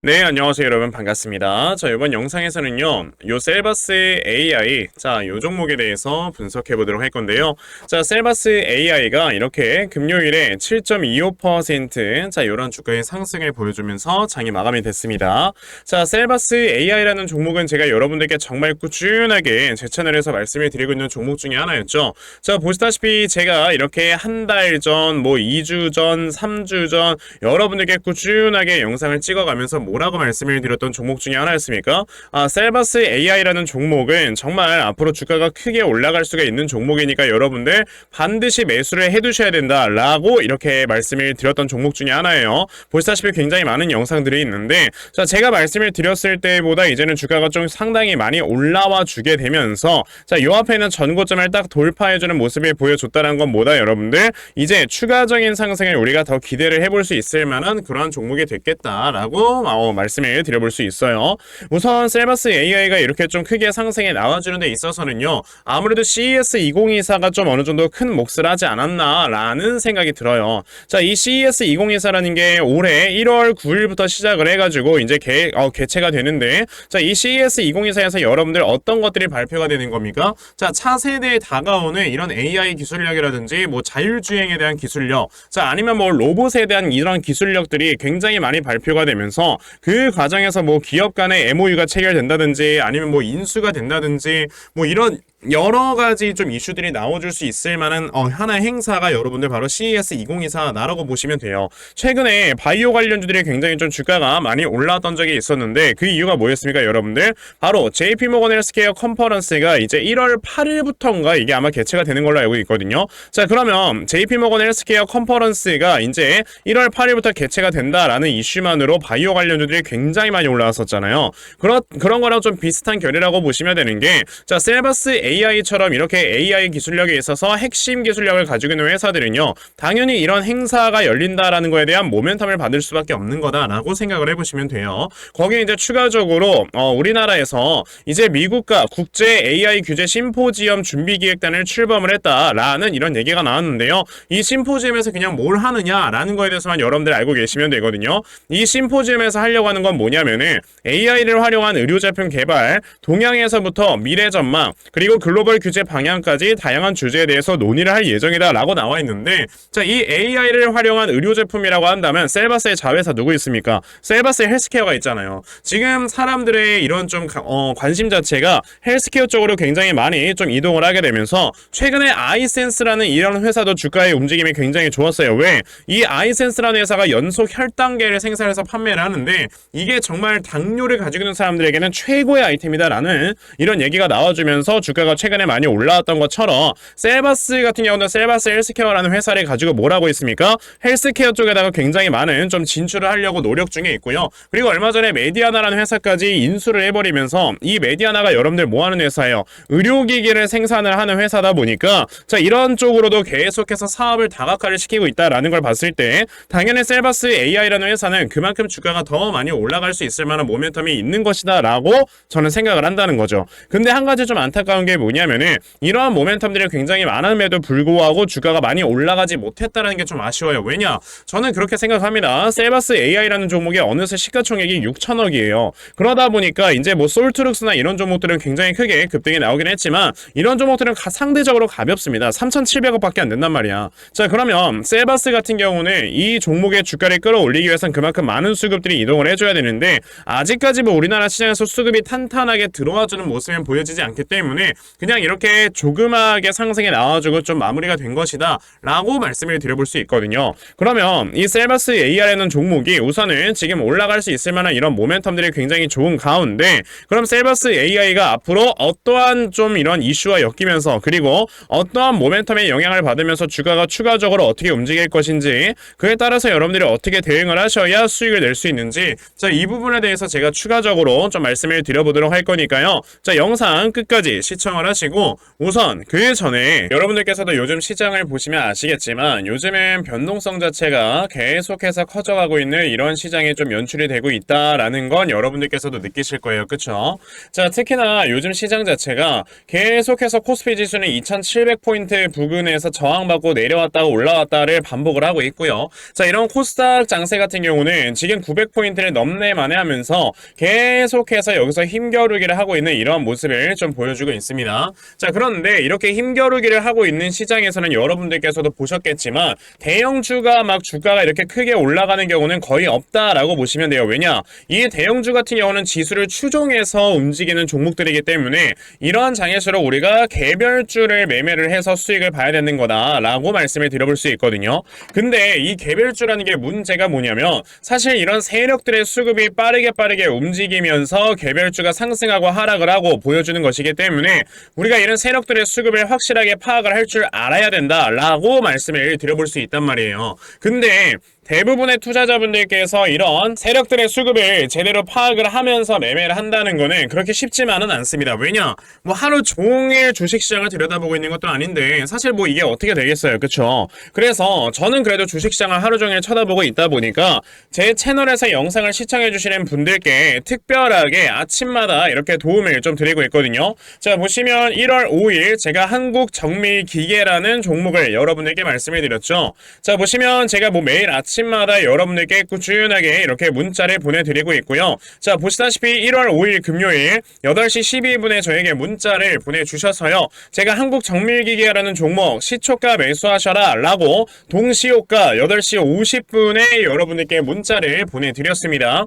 네, 안녕하세요 여러분, 반갑습니다. 자, 이번 영상에서는요 요 셀바스 AI, 요 종목에 대해서 분석해 보도록 할 건데요. 자, 셀바스 AI가 이렇게 금요일에 7.25% 요런 주가의 상승을 보여주면서 장이 마감이 됐습니다. 자, 셀바스 AI라는 종목은 제가 여러분들께 정말 꾸준하게 제 채널에서 말씀을 드리고 있는 종목 중에 하나였죠. 자, 보시다시피 제가 이렇게 한 달 전, 2주 전, 3주 전 여러분들께 꾸준하게 영상을 찍어가면서 뭐라고 말씀을 드렸던 종목 중에 하나였습니까? 셀바스 AI라는 종목은 정말 앞으로 주가가 크게 올라갈 수가 있는 종목이니까 여러분들 반드시 매수를 해두셔야 된다라고 이렇게 말씀을 드렸던 종목 중에 하나예요. 보시다시피 굉장히 많은 영상들이 있는데, 자, 제가 말씀을 드렸을 때보다 이제는 주가가 좀 상당히 많이 올라와 주게 되면서, 자, 요 앞에는 전고점을 딱 돌파해주는 모습을 보여줬다는 건 뭐다 여러분들? 이제 추가적인 상승을 우리가 더 기대를 해볼 수 있을 만한 그러한 종목이 됐겠다라고 말씀을 드려볼 수 있어요. 우선 셀바스 AI가 이렇게 좀 크게 상승에 나와주는 데 있어서는요, 아무래도 CES 2024가 좀 어느 정도 큰 몫을 하지 않았나라는 생각이 들어요. 자, 이 CES 2024라는 게 올해 1월 9일부터 시작을 해가지고 이제 개최가 되는데, 자, 이 CES 2024에서 여러분들 어떤 것들이 발표가 되는 겁니까? 자, 차세대에 다가오는 이런 AI 기술력이라든지 자율주행에 대한 기술력, 자, 아니면 로봇에 대한 이런 기술력들이 굉장히 많이 발표가 되면서 그 과정에서 기업 간의 MOU가 체결된다든지 아니면 인수가 된다든지 이런 여러 가지 좀 이슈들이 나와줄 수 있을 만한 하나의 행사가 여러분들 바로 CES 2024라고 보시면 돼요. 최근에 바이오 관련주들이 굉장히 좀 주가가 많이 올라왔던 적이 있었는데, 그 이유가 뭐였습니까 여러분들? 바로 JP모건 헬스케어 컨퍼런스가 이제 1월 8일부터인가 이게 아마 개최가 되는 걸로 알고 있거든요. 자, 그러면 JP모건 헬스케어 컨퍼런스가 이제 1월 8일부터 개최가 된다라는 이슈만으로 바이오 관련주들이 굉장히 많이 올라왔었잖아요. 그런 거랑 좀 비슷한 결이라고 보시면 되는 게, 자, 셀바스 AI처럼 이렇게 AI 기술력에 있어서 핵심 기술력을 가지고 있는 회사들은요, 당연히 이런 행사가 열린다라는 거에 대한 모멘텀을 받을 수밖에 없는 거다라고 생각을 해보시면 돼요. 거기에 이제 추가적으로 우리나라에서 이제 미국과 국제 AI 규제 심포지엄 준비기획단을 출범을 했다라는 이런 얘기가 나왔는데요. 이 심포지엄에서 그냥 뭘 하느냐라는 거에 대해서만 여러분들 알고 계시면 되거든요. 이 심포지엄에서 하려고 하는 건 뭐냐면은 AI를 활용한 의료 제품 개발, 동향에서부터 미래 전망, 그리고 글로벌 규제 방향까지 다양한 주제에 대해서 논의를 할 예정이다 라고 나와 있는데, 자, 이 AI를 활용한 의료 제품이라고 한다면 셀바스의 자회사 누구 있습니까? 셀바스 헬스케어가 있잖아요. 지금 사람들의 이런 좀 관심 자체가 헬스케어 쪽으로 굉장히 많이 좀 이동을 하게 되면서, 최근에 아이센스라는 이런 회사도 주가의 움직임이 굉장히 좋았어요. 왜? 이 아이센스라는 회사가 연속 혈당계를 생산해서 판매를 하는데, 이게 정말 당뇨를 가지고 있는 사람들에게는 최고의 아이템이다라는 이런 얘기가 나와주면서 주가가 최근에 많이 올라왔던 것처럼, 셀바스 같은 경우는 셀바스 헬스케어라는 회사를 가지고 뭘 하고 있습니까? 헬스케어 쪽에다가 굉장히 많은 좀 진출을 하려고 노력 중에 있고요. 그리고 얼마 전에 메디아나라는 회사까지 인수를 해버리면서, 이 메디아나가 여러분들 뭐 하는 회사예요? 의료기기를 생산을 하는 회사다 보니까, 자, 이런 쪽으로도 계속해서 사업을 다각화를 시키고 있다라는 걸 봤을 때 당연히 셀바스 AI라는 회사는 그만큼 주가가 더 많이 올라갈 수 있을 만한 모멘텀이 있는 것이다 라고 저는 생각을 한다는 거죠. 근데 한 가지 좀 안타까운 게 뭐냐면은, 이러한 모멘텀들이 굉장히 많음에도 불구하고 주가가 많이 올라가지 못했다는 게 좀 아쉬워요. 왜냐? 저는 그렇게 생각합니다. 셀바스 AI라는 종목이 어느새 시가총액이 6천억이에요. 그러다 보니까 이제 솔트룩스나 이런 종목들은 굉장히 크게 급등이 나오긴 했지만, 이런 종목들은 상대적으로 가볍습니다. 3,700억 밖에 안 된단 말이야. 자, 그러면 셀바스 같은 경우는 이 종목의 주가를 끌어올리기 위해서는 그만큼 많은 수급들이 이동을 해줘야 되는데, 아직까지 우리나라 시장에서 수급이 탄탄하게 들어와주는 모습은 보여지지 않기 때문에 그냥 이렇게 조그마하게 상승에 나와주고 좀 마무리가 된 것이다 라고 말씀을 드려볼 수 있거든요. 그러면 이 셀바스 AI라는 종목이 우선은 지금 올라갈 수 있을 만한 이런 모멘텀들이 굉장히 좋은 가운데, 그럼 셀바스 AI가 앞으로 어떠한 좀 이런 이슈와 엮이면서, 그리고 어떠한 모멘텀의 영향을 받으면서 주가가 추가적으로 어떻게 움직일 것인지, 그에 따라서 여러분들이 어떻게 대응을 하셔야 수익을 낼 수 있는지, 자, 이 부분에 대해서 제가 추가적으로 좀 말씀을 드려보도록 할 거니까요. 자, 영상 끝까지 시청 시청을 하시고 우선 그 전에 여러분들께서도 요즘 시장을 보시면 아시겠지만 요즘엔 변동성 자체가 계속해서 커져가고 있는 이런 시장에 좀 연출이 되고 있다라는 건 여러분들께서도 느끼실 거예요. 그쵸? 자, 특히나 요즘 시장 자체가 계속해서 코스피 지수는 2700포인트 부근에서 저항받고 내려왔다가 올라왔다를 반복을 하고 있고요. 자, 이런 코스닥 장세 같은 경우는 지금 900포인트를 넘네 만에 하면서 계속해서 여기서 힘겨루기를 하고 있는 이런 모습을 좀 보여주고 있습니다. 자, 그런데 이렇게 힘겨루기를 하고 있는 시장에서는 여러분들께서도 보셨겠지만 대형주가 막 주가가 이렇게 크게 올라가는 경우는 거의 없다라고 보시면 돼요. 왜냐? 이 대형주 같은 경우는 지수를 추종해서 움직이는 종목들이기 때문에 이러한 장에서록 우리가 개별주를 매매를 해서 수익을 봐야 되는 거다라고 말씀을 드려볼 수 있거든요. 근데 이 개별주라는 게 문제가 뭐냐면 사실 이런 세력들의 수급이 빠르게 움직이면서 개별주가 상승하고 하락을 하고 보여주는 것이기 때문에 우리가 이런 세력들의 수급을 확실하게 파악을 할 줄 알아야 된다라고 말씀을 드려볼 수 있단 말이에요. 근데 대부분의 투자자분들께서 이런 세력들의 수급을 제대로 파악을 하면서 매매를 한다는 거는 그렇게 쉽지만은 않습니다. 왜냐? 뭐 하루 종일 주식시장을 들여다보고 있는 것도 아닌데 사실 뭐 이게 어떻게 되겠어요. 그쵸? 그래서 저는 그래도 주식시장을 하루 종일 쳐다보고 있다 보니까 제 채널에서 영상을 시청해주시는 분들께 특별하게 아침마다 이렇게 도움을 좀 드리고 있거든요. 자, 보시면 1월 5일 제가 한국정밀기계라는 종목을 여러분들께 말씀을 드렸죠. 자, 보시면 제가 뭐 매일 아침마다 여러분들께 꾸준하게 이렇게 문자를 보내드리고 있고요. 자, 보시다시피 1월 5일 금요일 8시 12분에 저에게 문자를 보내주셔서요. 제가 한국정밀기계라는 종목 시초가 매수하셔라 라고 동시효과 8시 50분에 여러분들께 문자를 보내드렸습니다.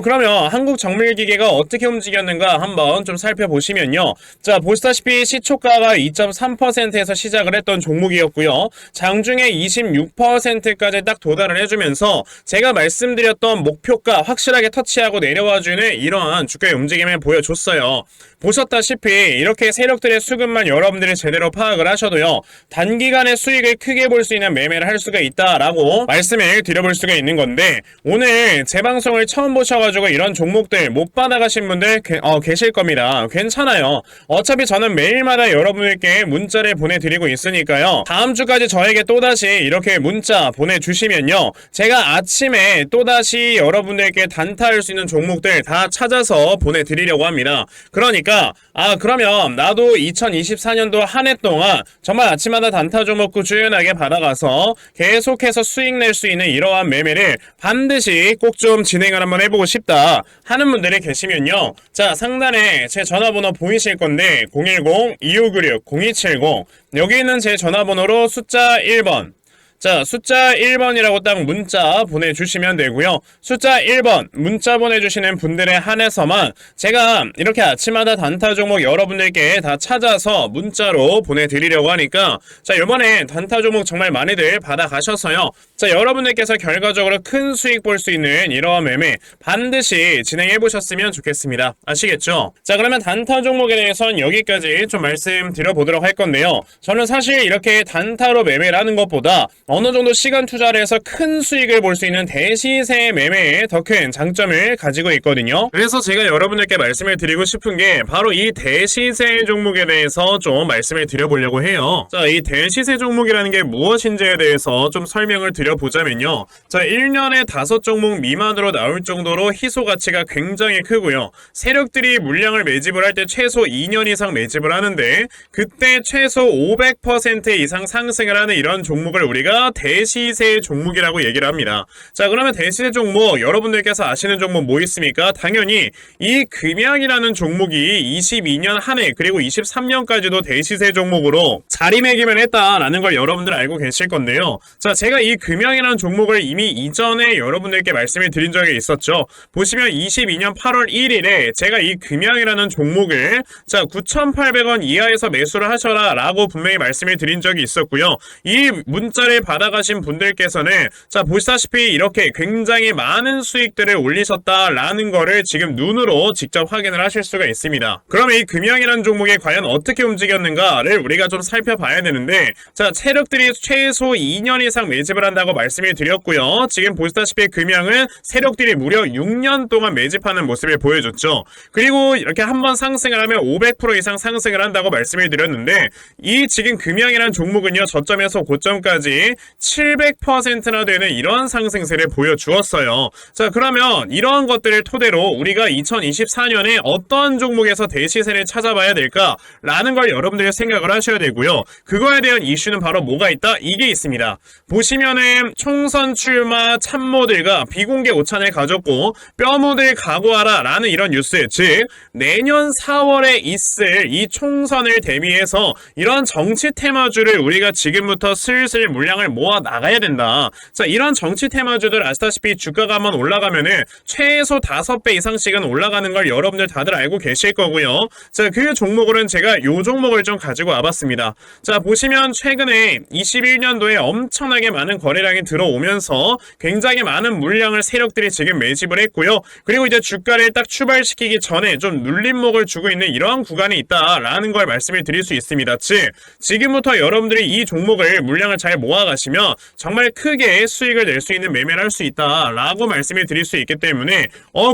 그러면 한국정밀기계가 어떻게 움직였는가 한번 좀 살펴보시면요. 자, 보시다시피 시초가가 2.3%에서 시작을 했던 종목이었고요. 장중에 26%까지 딱 도달을 해주면서 제가 말씀드렸던 목표가 확실하게 터치하고 내려와주는 이러한 주가의 움직임을 보여줬어요. 보셨다시피 이렇게 세력들의 수급만 여러분들이 제대로 파악을 하셔도요. 단기간에 수익을 크게 볼 수 있는 매매를 할 수가 있다라고 말씀을 드려볼 수가 있는 건데 오늘 제 방송을 처음 보셔가지고 이런 종목들 못 받아가신 분들 계실 겁니다. 괜찮아요. 어차피 저는 매일마다 여러분들께 문자를 보내드리고 있으니까요. 다음 주까지 저에게 또다시 이렇게 문자 보내주시면요. 제가 아침에 또다시 여러분들께 단타할 수 있는 종목들 다 찾아서 보내드리려고 합니다. 그러니까 그러면 나도 2024년도 한 해 동안 정말 아침마다 단타 종목 꾸준하게 받아가서 계속해서 수익 낼 수 있는 이러한 매매를 반드시 꼭 좀 진행을 한번 해보고 싶다 하는 분들이 계시면요. 자, 상단에 제 전화번호 보이실 건데 010-2596-0270 여기 있는 제 전화번호로 숫자 1번 자, 숫자 1번이라고 딱 문자 보내주시면 되고요. 숫자 1번 문자 보내주시는 분들에 한해서만 제가 이렇게 아침마다 단타 종목 여러분들께 다 찾아서 문자로 보내드리려고 하니까 자, 이번에 단타 종목 정말 많이들 받아가셔서요. 자, 여러분들께서 결과적으로 큰 수익 볼 수 있는 이러한 매매 반드시 진행해보셨으면 좋겠습니다. 아시겠죠? 자, 그러면 단타 종목에 대해서는 여기까지 좀 말씀드려보도록 할 건데요. 저는 사실 이렇게 단타로 매매를 하는 것보다 어느 정도 시간 투자를 해서 큰 수익을 볼 수 있는 대시세 매매에 더 큰 장점을 가지고 있거든요. 그래서 제가 여러분들께 말씀을 드리고 싶은 게 바로 이 대시세 종목에 대해서 좀 말씀을 드려보려고 해요. 자, 이 대시세 종목이라는 게 무엇인지에 대해서 좀 설명을 드려보자면요. 자, 1년에 5종목 미만으로 나올 정도로 희소 가치가 굉장히 크고요. 세력들이 물량을 매집을 할 때 최소 2년 이상 매집을 하는데 그때 최소 500% 이상 상승을 하는 이런 종목을 우리가 대시세 종목이라고 얘기를 합니다. 자, 그러면 대시세 종목 여러분들께서 아시는 종목 뭐 있습니까? 당연히 이 금양이라는 종목이 22년 한 해 그리고 23년까지도 대시세 종목으로 자리매김을 했다라는 걸 여러분들 알고 계실 건데요. 자, 제가 이 금양이라는 종목을 이미 이전에 여러분들께 말씀을 드린 적이 있었죠. 보시면 22년 8월 1일에 제가 이 금양이라는 종목을 자 9,800원 이하에서 매수를 하셔라 라고 분명히 말씀을 드린 적이 있었고요. 이 문자를 받아가신 분들께서는 자 보시다시피 이렇게 굉장히 많은 수익들을 올리셨다라는 거를 지금 눈으로 직접 확인을 하실 수가 있습니다. 그럼 이 금형이라는 종목이 과연 어떻게 움직였는가를 우리가 좀 살펴봐야 되는데, 자 세력들이 최소 2년 이상 매집을 한다고 말씀을 드렸고요. 지금 보시다시피 금형은 세력들이 무려 6년 동안 매집하는 모습을 보여줬죠. 그리고 이렇게 한번 상승을 하면 500% 이상 상승을 한다고 말씀을 드렸는데, 이 지금 금형이라는 종목은요 저점에서 고점까지 700%나 되는 이런 상승세를 보여주었어요. 자 그러면 이러한 것들을 토대로 우리가 2024년에 어떤 종목에서 대시세를 찾아봐야 될까라는 걸 여러분들이 생각을 하셔야 되고요. 그거에 대한 이슈는 바로 뭐가 있다? 이게 있습니다. 보시면은 총선 출마 참모들과 비공개 오찬을 가졌고 뼈묻을 각오하라 라는 이런 뉴스, 즉 내년 4월에 있을 이 총선을 대비해서 이런 정치 테마주를 우리가 지금부터 슬슬 물량을 모아 나가야 된다. 자 이런 정치 테마주들 아시다시피 주가가 한번 올라가면은 최소 5배 이상씩은 올라가는 걸 여러분들 다들 알고 계실 거고요. 자 그 종목으로는 제가 요 종목을 좀 가지고 와봤습니다. 자 보시면 최근에 21년도에 엄청나게 많은 거래량이 들어오면서 굉장히 많은 물량을 세력들이 지금 매집을 했고요. 그리고 이제 주가를 딱 출발시키기 전에 좀 눌림목을 주고 있는 이러한 구간이 있다라는 걸 말씀을 드릴 수 있습니다. 즉 지금부터 여러분들이 이 종목을 물량을 잘 모아가시면 정말 크게 수익을 낼 수 있는 매매를 할 수 있다라고 말씀을 드릴 수 있기 때문에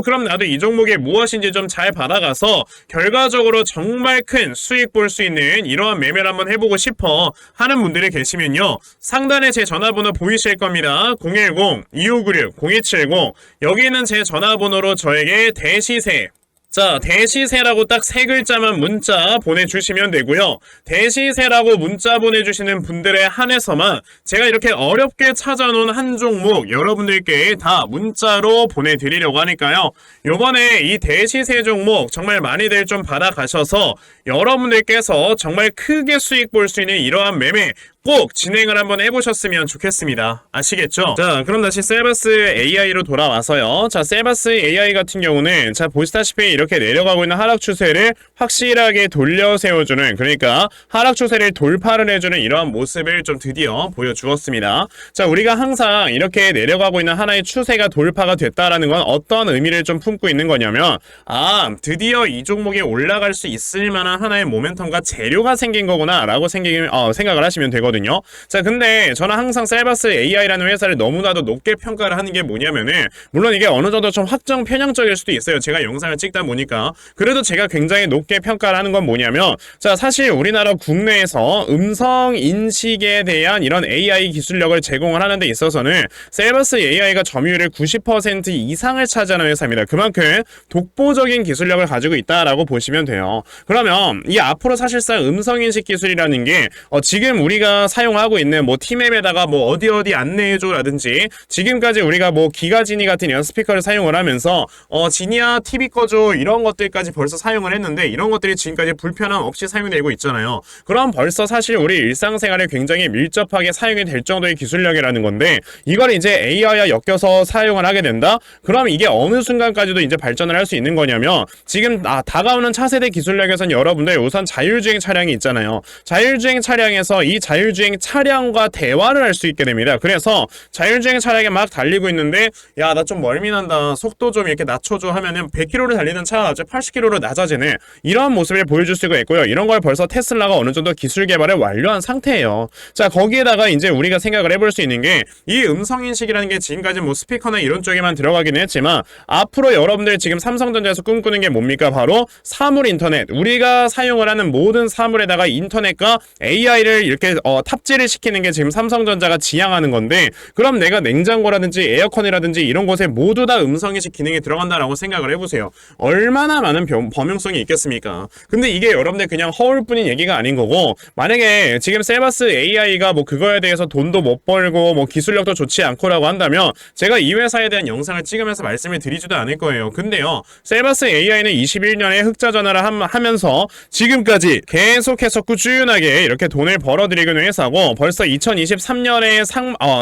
그럼 나도 이 종목이 무엇인지 좀 잘 받아가서 결과적으로 정말 큰 수익 볼 수 있는 이러한 매매를 한번 해보고 싶어 하는 분들이 계시면요, 상단에 제 전화번호 보이실 겁니다. 010-2596-0270 여기 있는 제 전화번호로 저에게 대시세, 자 대시세라고 딱 3글자만 문자 보내주시면 되고요. 대시세라고 문자 보내주시는 분들에 한해서만 제가 이렇게 어렵게 찾아놓은 한 종목 여러분들께 다 문자로 보내드리려고 하니까요. 요번에 이 대시세 종목 정말 많이들 좀 받아가셔서 여러분들께서 정말 크게 수익 볼 수 있는 이러한 매매 꼭 진행을 한번 해보셨으면 좋겠습니다. 아시겠죠? 자 그럼 다시 셀바스 AI로 돌아와서요. 자 셀바스 AI 같은 경우는 자 보시다시피 이렇게 내려가고 있는 하락 추세를 확실하게 돌려 세워주는, 그러니까 하락 추세를 돌파를 해주는 이러한 모습을 좀 드디어 보여주었습니다. 자 우리가 항상 이렇게 내려가고 있는 하나의 추세가 돌파가 됐다라는 건 어떤 의미를 좀 품고 있는 거냐면, 드디어 이 종목이 올라갈 수 있을 만한 하나의 모멘텀과 재료가 생긴 거구나 라고 생각을 하시면 되거든요. 자 근데 저는 항상 셀바스 AI라는 회사를 너무나도 높게 평가를 하는 게 뭐냐면은, 물론 이게 어느 정도 좀 확정 편향적일 수도 있어요. 제가 영상을 찍다 보니까. 그래도 제가 굉장히 높게 평가를 하는 건 뭐냐면, 자 사실 우리나라 국내에서 음성 인식에 대한 이런 AI 기술력을 제공을 하는 데 있어서는 셀바스 AI가 점유율의 90% 이상을 차지하는 회사입니다. 그만큼 독보적인 기술력을 가지고 있다라고 보시면 돼요. 그러면 이 앞으로 사실상 음성 인식 기술이라는 게 지금 우리가 사용하고 있는 뭐 티맵에다가 뭐 어디 안내해줘라든지, 지금까지 우리가 뭐 기가지니 같은 이런 스피커를 사용을 하면서 지니야 TV 꺼줘 이런 것들까지 벌써 사용을 했는데, 이런 것들이 지금까지 불편함 없이 사용되고 있잖아요. 그럼 벌써 사실 우리 일상생활에 굉장히 밀접하게 사용이 될 정도의 기술력이라는 건데, 이걸 이제 AI와 엮여서 사용을 하게 된다? 그럼 이게 어느 순간까지도 이제 발전을 할 수 있는 거냐면, 지금 다가오는 차세대 기술력에선 여러분들 우선 자율주행 차량이 있잖아요. 자율주행 차량에서 이 자율주행 차량과 대화를 할 수 있게 됩니다. 그래서 자율주행 차량에 막 달리고 있는데, 야 나 좀 멀미난다, 속도 좀 이렇게 낮춰줘 하면은 100km를 달리는 차가 갑자기 80km로 낮아지는 이런 모습을 보여줄 수가 있고요. 이런 걸 벌써 테슬라가 어느 정도 기술 개발을 완료한 상태예요. 자 거기에다가 이제 우리가 생각을 해볼 수 있는 게, 이 음성인식이라는 게 지금까지 뭐 스피커나 이런 쪽에만 들어가긴 했지만, 앞으로 여러분들 지금 삼성전자에서 꿈꾸는 게 뭡니까? 바로 사물 인터넷. 우리가 사용을 하는 모든 사물에다가 인터넷과 AI를 이렇게 탑재를 시키는 게 지금 삼성전자가 지향하는 건데, 그럼 내가 냉장고라든지 에어컨이라든지 이런 곳에 모두 다 음성인식 기능이 들어간다라고 생각을 해보세요. 얼마나 많은 범용성이 있겠습니까? 근데 이게 여러분들 그냥 허울뿐인 얘기가 아닌 거고, 만약에 지금 셀바스 AI가 뭐 그거에 대해서 돈도 못 벌고 뭐 기술력도 좋지 않고라고 한다면 제가 이 회사에 대한 영상을 찍으면서 말씀을 드리지도 않을 거예요. 근데요, 셀바스 AI는 21년에 흑자 전환을 하면서 지금까지 계속해서 꾸준하게 이렇게 돈을 벌어들이곤 회사고 벌써 2023년에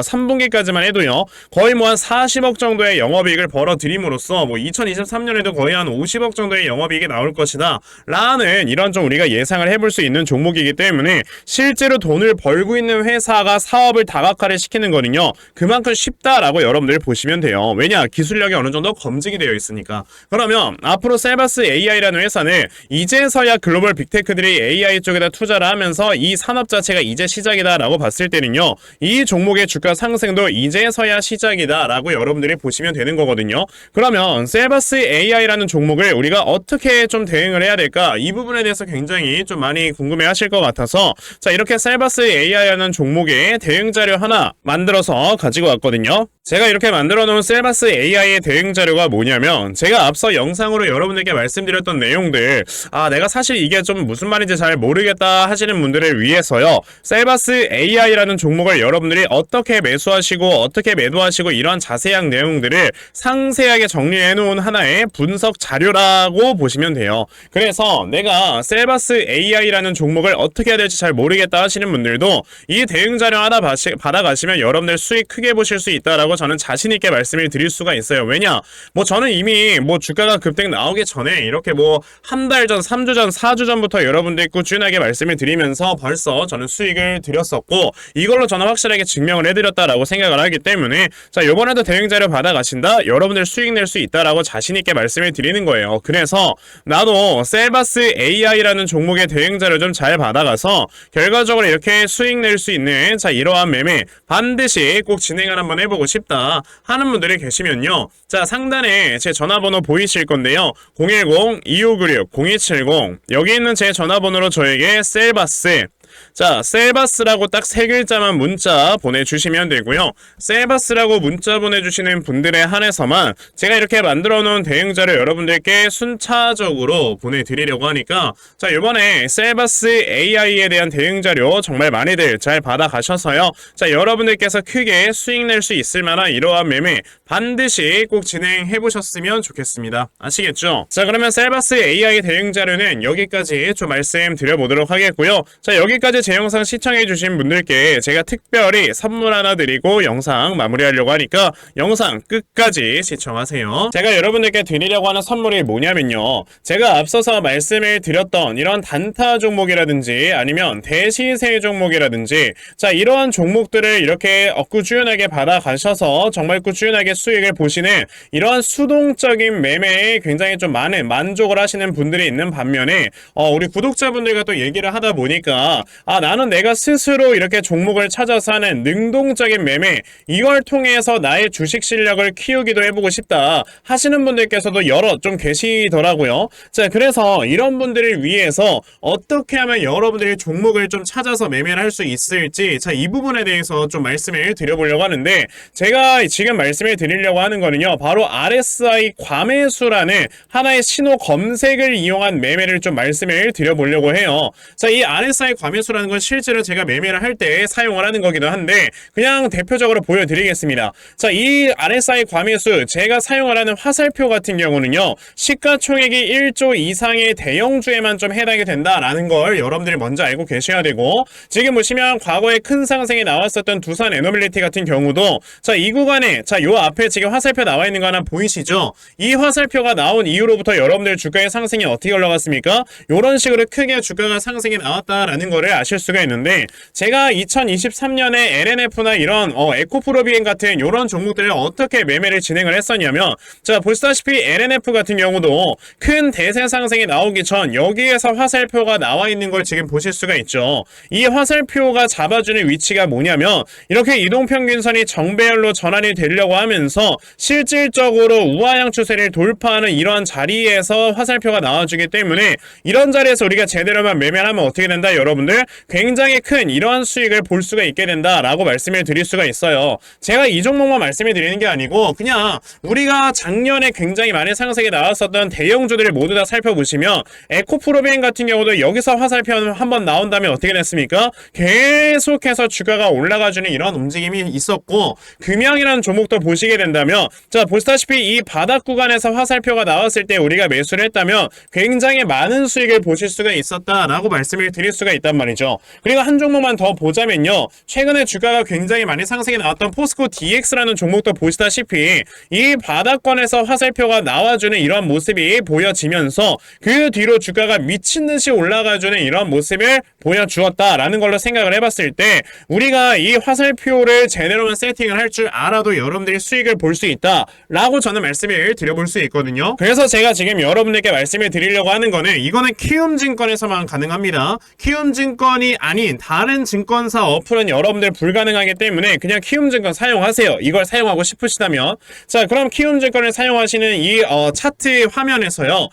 3분기까지만 해도요 거의 뭐 한 40억 정도의 영업이익을 벌어들임으로써 뭐 2023년에도 거의 한 50억 정도의 영업이익이 나올 것이다 라는 이런 좀 우리가 예상을 해볼 수 있는 종목이기 때문에 실제로 돈을 벌고 있는 회사가 사업을 다각화를 시키는 거는요 그만큼 쉽다라고 여러분들 보시면 돼요. 왜냐? 기술력이 어느 정도 검증이 되어 있으니까. 그러면 앞으로 셀바스 AI라는 회사는 이제서야 글로벌 빅테크들이 AI 쪽에다 투자를 하면서 이 산업 자체가 이제 시작이다 라고 봤을 때는요 이 종목의 주가 상승도 이제서야 시작이다 라고 여러분들이 보시면 되는 거거든요. 그러면 셀바스 AI라는 종목을 우리가 어떻게 좀 대응을 해야 될까? 이 부분에 대해서 굉장히 좀 많이 궁금해 하실 것 같아서 자 이렇게 셀바스 AI라는 종목의 대응 자료 하나 만들어서 가지고 왔거든요. 제가 이렇게 만들어 놓은 셀바스 AI의 대응 자료가 뭐냐면 제가 앞서 영상으로 여러분들께 말씀드렸던 내용들 내가 사실 이게 좀 무슨 말인지 잘 모르겠다 하시는 분들을 위해서요 셀바스 AI라는 종목을 여러분들이 어떻게 매수하시고 어떻게 매도하시고 이런 자세한 내용들을 상세하게 정리해 놓은 하나의 분석 자료라고 보시면 돼요. 그래서 내가 셀바스 AI라는 종목을 어떻게 해야 될지 잘 모르겠다 하시는 분들도 이 대응 자료 하나 받아가시면 여러분들 수익 크게 보실 수 있다라고 저는 자신있게 말씀을 드릴 수가 있어요. 왜냐? 뭐 저는 이미 뭐 주가가 급등 나오기 전에 이렇게 뭐 한 달 전, 3주 전, 4주 전부터 여러분들 꾸준하게 말씀을 드리면서 벌써 저는 수익을 드렸었고 이걸로 저는 확실하게 증명을 해드렸다라고 생각을 하기 때문에 자 요번에도 대응 자료 받아가신다? 여러분들 수익 낼 수 있다라고 자신있게 말씀을 드리는 거예요. 그래서 나도 셀바스 AI라는 종목의 대응 자료 좀 잘 받아가서 결과적으로 이렇게 수익 낼 수 있는 자 이러한 매매 반드시 꼭 진행을 한번 해보고 싶다 하는 분들이 계시면요 자 상단에 제 전화번호 보이실 건데요 010-2596-0270 여기 있는 제 전화번호로 저에게 셀바스 자 셀바스라고 딱 세 글자만 문자 보내주시면 되고요. 셀바스라고 문자 보내주시는 분들에 한해서만 제가 이렇게 만들어 놓은 대응자를 여러분들께 순차적으로 보내드리려고 하니까 자 이번에 셀바스 AI에 대한 대응자료 정말 많이들 잘 받아가셔서요 자 여러분들께서 크게 수익 낼 수 있을 만한 이러한 매매 반드시 꼭 진행해 보셨으면 좋겠습니다. 아시겠죠? 자 그러면 셀바스 AI 대응자료는 여기까지 좀 말씀드려보도록 하겠고요. 자 여기까지 제 영상 시청해주신 분들께 제가 특별히 선물 하나 드리고 영상 마무리하려고 하니까 영상 끝까지 시청하세요. 제가 여러분들께 드리려고 하는 선물이 뭐냐면요 제가 앞서서 말씀을 드렸던 이런 단타 종목이라든지 아니면 대시세 종목이라든지 자 이러한 종목들을 이렇게 꾸준하게 받아가셔서 정말 꾸준하게 수익을 보시는 이러한 수동적인 매매에 굉장히 좀 많은 만족을 하시는 분들이 있는 반면에 우리 구독자분들과 또 얘기를 하다 보니까 나는 내가 스스로 이렇게 종목을 찾아서 하는 능동적인 매매 이걸 통해서 나의 주식 실력을 키우기도 해보고 싶다 하시는 분들께서도 여러 좀 계시더라고요. 자 그래서 이런 분들을 위해서 어떻게 하면 여러분들이 종목을 좀 찾아서 매매를 할 수 있을지 자 이 부분에 대해서 좀 말씀을 드려보려고 하는데 제가 지금 말씀을 드리려고 하는 거는요 바로 RSI 과매수라는 하나의 신호 검색을 이용한 매매를 좀 말씀을 드려보려고 해요. 자 이 RSI 과매수라는 건 실제로 제가 매매를 할 때 사용을 하는 거기도 한데 그냥 대표적으로 보여드리겠습니다. 자 이 RSI 과매수 제가 사용을 하는 화살표 같은 경우는요 시가총액이 1조 이상의 대형주에만 좀 해당이 된다라는 걸 여러분들이 먼저 알고 계셔야 되고 지금 보시면 과거에 큰 상승이 나왔었던 두산 에너빌리티 같은 경우도 자 이 구간에 자 요 앞에 지금 화살표 나와 있는 거 하나 보이시죠? 이 화살표가 나온 이후로부터 여러분들 주가의 상승이 어떻게 올라갔습니까? 요런 식으로 크게 주가가 상승이 나왔다라는 거를 아실 수가 있는데 제가 2023년에 LNF나 이런 에코프로비엔 같은 요런 종목들을 어떻게 매매를 진행을 했었냐면 자 보시다시피 LNF 같은 경우도 큰 대세 상승이 나오기 전 여기에서 화살표가 나와 있는 걸 지금 보실 수가 있죠. 이 화살표가 잡아주는 위치가 뭐냐면 이렇게 이동평균선이 정배열로 전환이 되려고 하면서 실질적으로 우하향 추세를 돌파하는 이러한 자리에서 화살표가 나와주기 때문에 이런 자리에서 우리가 제대로만 매매를 하면 어떻게 된다 여러분들? 굉장히 큰 이러한 수익을 볼 수가 있게 된다라고 말씀을 드릴 수가 있어요. 제가 이 종목만 말씀을 드리는 게 아니고 그냥 우리가 작년에 굉장히 많은 상승이 나왔었던 대형주들을 모두 다 살펴보시면 에코프로비엔 같은 경우도 여기서 화살표 한번 나온 다음에 어떻게 됐습니까? 계속해서 주가가 올라가주는 이런 움직임이 있었고 금양이라는 종목도 보시게 보시게 된다면 자 보시다시피 이 바닥 구간에서 화살표가 나왔을 때 우리가 매수를 했다면 굉장히 많은 수익을 보실 수가 있었다라고 말씀을 드릴 수가 있단 말이죠. 그리고 한 종목만 더 보자면요. 최근에 주가가 굉장히 많이 상승이 나왔던 포스코 DX라는 종목도 보시다시피 이 바닥권에서 화살표가 나와주는 이런 모습이 보여지면서 그 뒤로 주가가 미친듯이 올라가주는 이런 모습을 보여주었다라는 걸로 생각을 해봤을 때 우리가 이 화살표를 제대로만 세팅을 할 줄 알아도 여러분들이 수익을 볼 수 있다라고 저는 말씀을 드려볼 수 있거든요. 그래서 제가 지금 여러분들께 말씀을 드리려고 하는 거는 이거는 키움증권에서만 가능합니다. 키움증권이 아닌 다른 증권사 어플은 여러분들 불가능하기 때문에 그냥 키움증권 사용하세요. 이걸 사용하고 싶으시다면 자 그럼 키움증권을 사용하시는 이 차트 화면에서요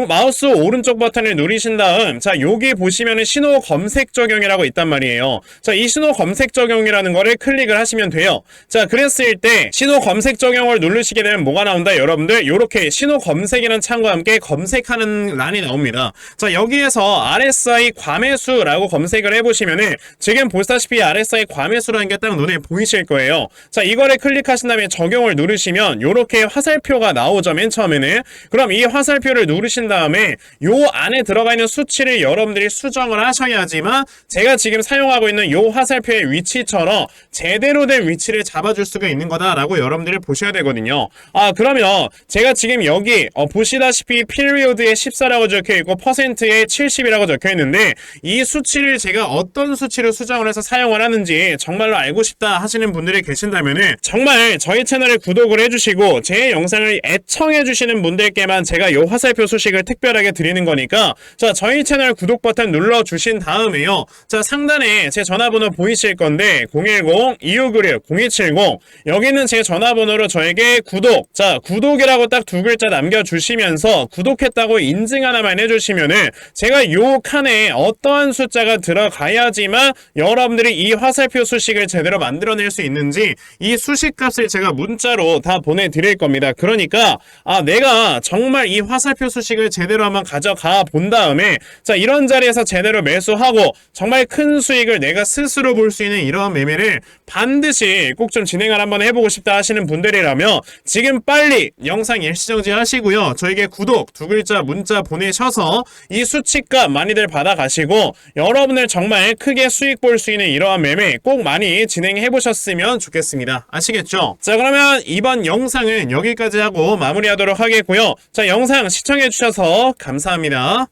마우스 오른쪽 버튼을 누르신 다음 자 여기 보시면은 신호 검색 적용이라고 있단 말이에요. 자 이 신호 검색 적용이라는 거를 클릭을 하시면 돼요. 자 그랬을 때 신호 검색 적용을 누르시게 되면 뭐가 나온다 여러분들 요렇게 신호 검색이라는 창과 함께 검색하는 란이 나옵니다. 자 여기에서 RSI 과매수라고 검색을 해보시면은 지금 보시다시피 RSI 과매수라는 게 딱 눈에 보이실 거예요. 자 이거를 클릭하신 다음에 적용을 누르시면 요렇게 화살표가 나오죠 맨 처음에는. 그럼 이 화살표를 누르신 다음에 요 안에 들어가 있는 수치를 여러분들이 수정을 하셔야지만 제가 지금 사용하고 있는 요 화살표의 위치처럼 제대로 된 위치를 잡아줄 수가 있는 거다라고 여러분들이 보셔야 되거든요. 그러면 제가 지금 여기 보시다시피 피리어드에 14라고 적혀있고 퍼센트에 70이라고 적혀있는데 이 수치를 제가 어떤 수치로 수정을 해서 사용을 하는지 정말로 알고 싶다 하시는 분들이 계신다면은 정말 저희 채널에 구독을 해주시고 제 영상을 애청해주시는 분들께만 제가 요 화살표 소식을 특별하게 드리는 거니까 자 저희 채널 구독 버튼 눌러주신 다음에요. 자 상단에 제 전화번호 보이실 건데 010-2596-0270 여기는 제 전화번호로 저에게 구독 자 구독이라고 딱 두 글자 남겨주시면서 구독했다고 인증 하나만 해주시면은 제가 요 칸에 어떠한 숫자가 들어가야지만 여러분들이 이 화살표 수식을 제대로 만들어낼 수 있는지 이 수식값을 제가 문자로 다 보내드릴 겁니다. 그러니까 내가 정말 이 화살표 수식을 제대로 한번 가져가 본 다음에 자 이런 자리에서 제대로 매수하고 정말 큰 수익을 내가 스스로 볼 수 있는 이러한 매매를 반드시 꼭 좀 진행을 한번 해보고 싶다 하시는 분들이라면 지금 빨리 영상 일시정지 하시고요. 저에게 구독 두 글자 문자 보내셔서 이 수치값 많이들 받아가시고 여러분들 정말 크게 수익 볼 수 있는 이러한 매매 꼭 많이 진행해 보셨으면 좋겠습니다. 아시겠죠? 자 그러면 이번 영상은 여기까지 하고 마무리하도록 하겠고요. 자 영상 시청해 주셔서 감사합니다.